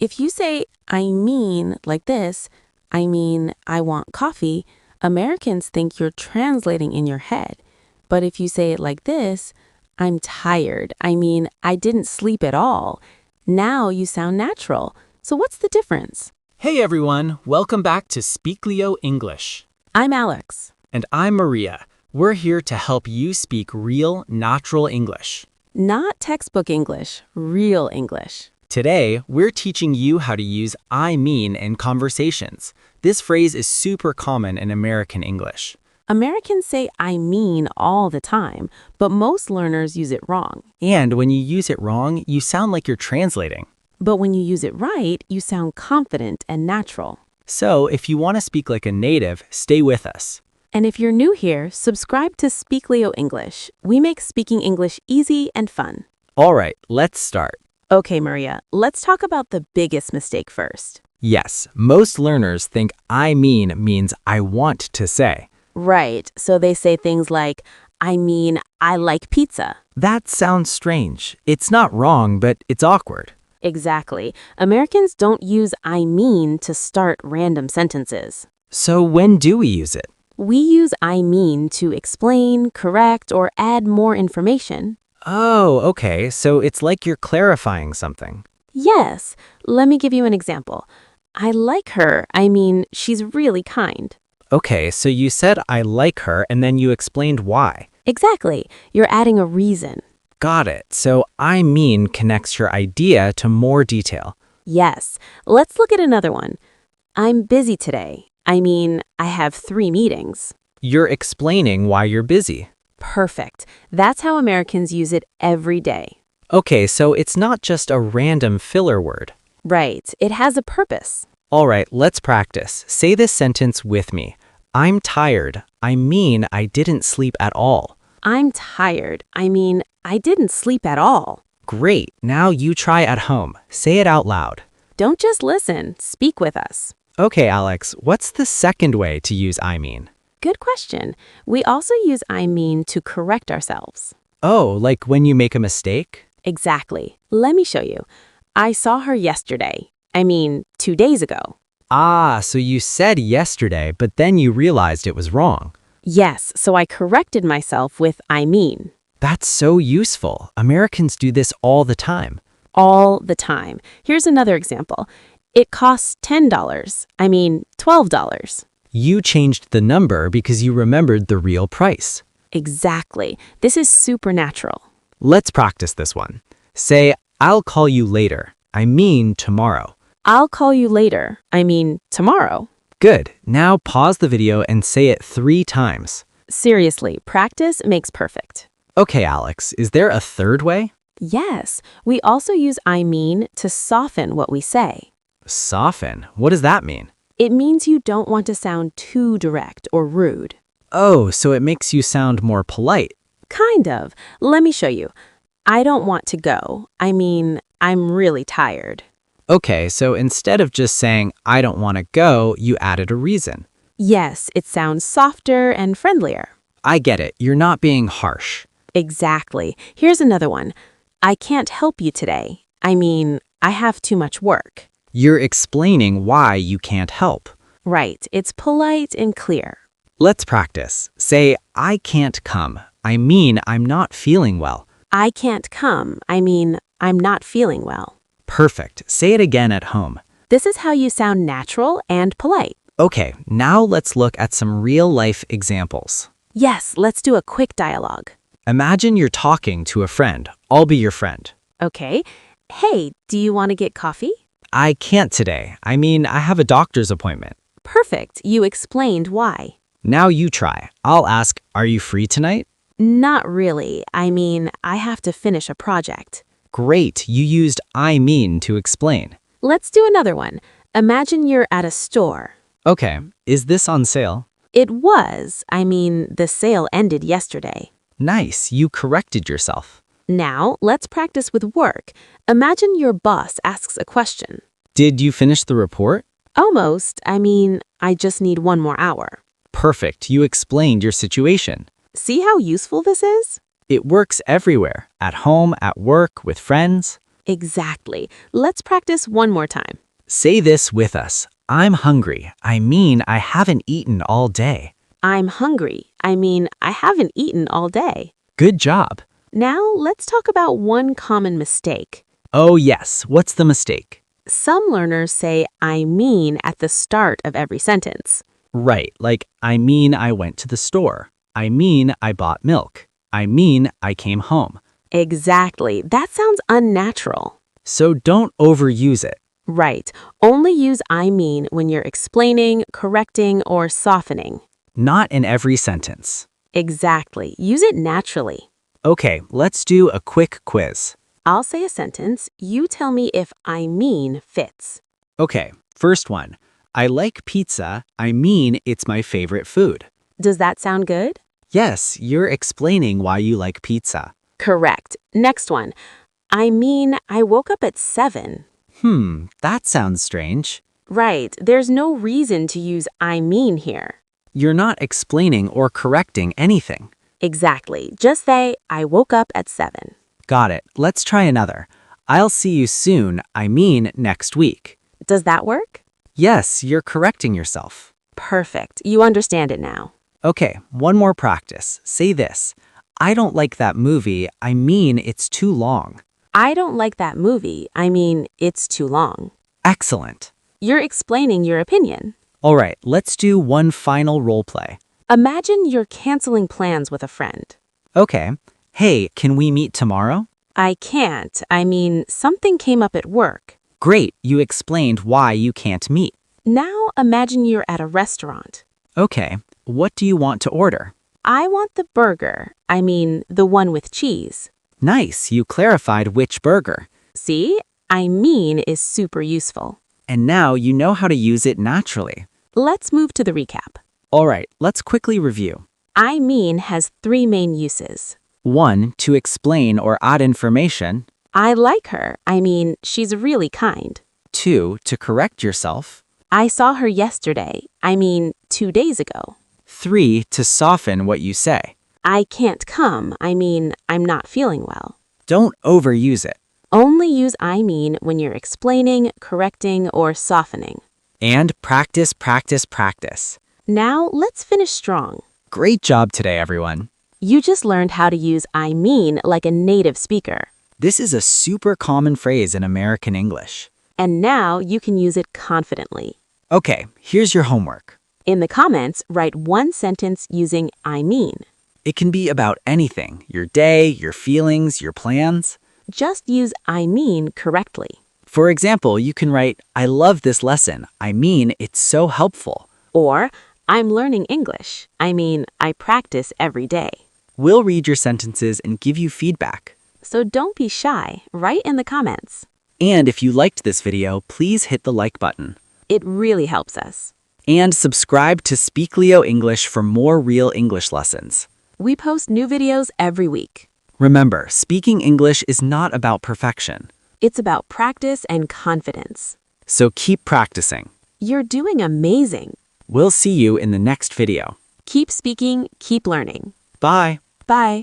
If you say, I mean, like this, I mean, I want coffee, Americans think you're translating in your head. But if you say it like this, I'm tired, I mean, I didn't sleep at all, now you sound natural. So what's the difference? Hey everyone, welcome back to Speaklio English. I'm Alex. And I'm Maria. We're here to help you speak real, natural English. Not textbook English, real English. Today, we're teaching you how to use I mean in conversations. This phrase is super common in American English. Americans say I mean all the time, but most learners use it wrong. And when you use it wrong, you sound like you're translating. But when you use it right, you sound confident and natural. So, if you want to speak like a native, stay with us. And if you're new here, subscribe to Speaklio English. We make speaking English easy and fun. All right, let's start. Okay, Maria, let's talk about the biggest mistake first. Yes, most learners think I mean means I want to say. Right, so they say things like, I mean, I like pizza. That sounds strange. It's not wrong, but it's awkward. Exactly. Americans don't use I mean to start random sentences. So when do we use it? We use I mean to explain, correct, or add more information. Oh, okay. So it's like you're clarifying something. Yes. Let me give you an example. I like her. I mean, she's really kind. Okay, so you said I like her and then you explained why. Exactly. You're adding a reason. Got it. So I mean connects your idea to more detail. Yes. Let's look at another one. I'm busy today. I mean, I have 3 meetings. You're explaining why you're busy. Perfect. That's how Americans use it every day. Okay, so it's not just a random filler word. Right. It has a purpose. All right, let's practice. Say this sentence with me. I'm tired. I mean, I didn't sleep at all. I'm tired. I mean, I didn't sleep at all. Great. Now you try at home. Say it out loud. Don't just listen. Speak with us. Okay, Alex, what's the second way to use I mean? Good question. We also use I mean to correct ourselves. Oh, like when you make a mistake? Exactly. Let me show you. I saw her yesterday. I mean, 2 days ago. Ah, so you said yesterday, but then you realized it was wrong. Yes, so I corrected myself with I mean. That's so useful. Americans do this all the time. All the time. Here's another example. It costs $10. I mean, $12. You changed the number because you remembered the real price. Exactly. This is supernatural. Let's practice this one. Say, I'll call you later. I mean tomorrow. I'll call you later. I mean, tomorrow. Good. Now pause the video and say it 3 times. Seriously, practice makes perfect. Okay, Alex, is there a third way? Yes, we also use I mean to soften what we say. Soften? What does that mean? It means you don't want to sound too direct or rude. Oh, so it makes you sound more polite. Kind of. Let me show you. I don't want to go. I mean, I'm really tired. Okay, so instead of just saying, I don't want to go, you added a reason. Yes, it sounds softer and friendlier. I get it. You're not being harsh. Exactly. Here's another one. I can't help you today. I mean, I have too much work. You're explaining why you can't help. Right. It's polite and clear. Let's practice. Say, I can't come. I mean, I'm not feeling well. I can't come. I mean, I'm not feeling well. Perfect. Say it again at home. This is how you sound natural and polite. Okay, now let's look at some real-life examples. Yes, let's do a quick dialogue. Imagine you're talking to a friend. I'll be your friend. Okay. Hey, do you want to get coffee? I can't today. I mean, I have a doctor's appointment. Perfect. You explained why. Now you try. I'll ask, are you free tonight? Not really. I mean, I have to finish a project. Great, you used I mean to explain. Let's do another one. Imagine you're at a store. Okay, is this on sale? It was. I mean, the sale ended yesterday. Nice, you corrected yourself. Now, let's practice with work. Imagine your boss asks a question. Did you finish the report? Almost. I mean, I just need 1 more hour. Perfect, you explained your situation. See how useful this is? It works everywhere, at home, at work, with friends. Exactly. Let's practice one more time. Say this with us. I'm hungry. I mean, I haven't eaten all day. I'm hungry. I mean, I haven't eaten all day. Good job. Now, let's talk about one common mistake. Oh, yes. What's the mistake? Some learners say I mean at the start of every sentence. Right, like, I mean, I went to the store. I mean, I bought milk. I mean, I came home. Exactly. That sounds unnatural. So don't overuse it. Right. Only use I mean when you're explaining, correcting, or softening. Not in every sentence. Exactly. Use it naturally. Okay, let's do a quick quiz. I'll say a sentence. You tell me if I mean fits. Okay, first one. I like pizza. I mean, it's my favorite food. Does that sound good? Yes, you're explaining why you like pizza. Correct. Next one. I mean, I woke up at 7. That sounds strange. Right. There's no reason to use I mean here. You're not explaining or correcting anything. Exactly. Just say, I woke up at 7. Got it. Let's try another. I'll see you soon. I mean, next week. Does that work? Yes, you're correcting yourself. Perfect. You understand it now. Okay, one more practice. Say this. I don't like that movie. I mean, it's too long. I don't like that movie. I mean, it's too long. Excellent. You're explaining your opinion. All right, let's do one final role play. Imagine you're canceling plans with a friend. Okay. Hey, can we meet tomorrow? I can't. I mean, something came up at work. Great, you explained why you can't meet. Now imagine you're at a restaurant. Okay, what do you want to order? I want the burger. I mean, the one with cheese. Nice, you clarified which burger. See? I mean is super useful. And now you know how to use it naturally. Let's move to the recap. All right, let's quickly review. I mean has 3 main uses. 1. To explain or add information. I like her. I mean, she's really kind. 2. To correct yourself. I saw her yesterday. I mean, 2 days ago. 3. To soften what you say. I can't come. I mean, I'm not feeling well. Don't overuse it. Only use I mean when you're explaining, correcting, or softening. And practice, practice, practice. Now, let's finish strong. Great job today, everyone. You just learned how to use I mean like a native speaker. This is a super common phrase in American English. And now you can use it confidently. Okay, here's your homework. In the comments, write one sentence using I mean. It can be about anything, your day, your feelings, your plans. Just use I mean correctly. For example, you can write, I love this lesson. I mean, it's so helpful. Or, I'm learning English. I mean, I practice every day. We'll read your sentences and give you feedback. So don't be shy. Write in the comments. And if you liked this video, please hit the like button. It really helps us. And subscribe to Speaklio English for more real English lessons. We post new videos every week. Remember, speaking English is not about perfection. It's about practice and confidence. So keep practicing. You're doing amazing. We'll see you in the next video. Keep speaking, keep learning. Bye. Bye.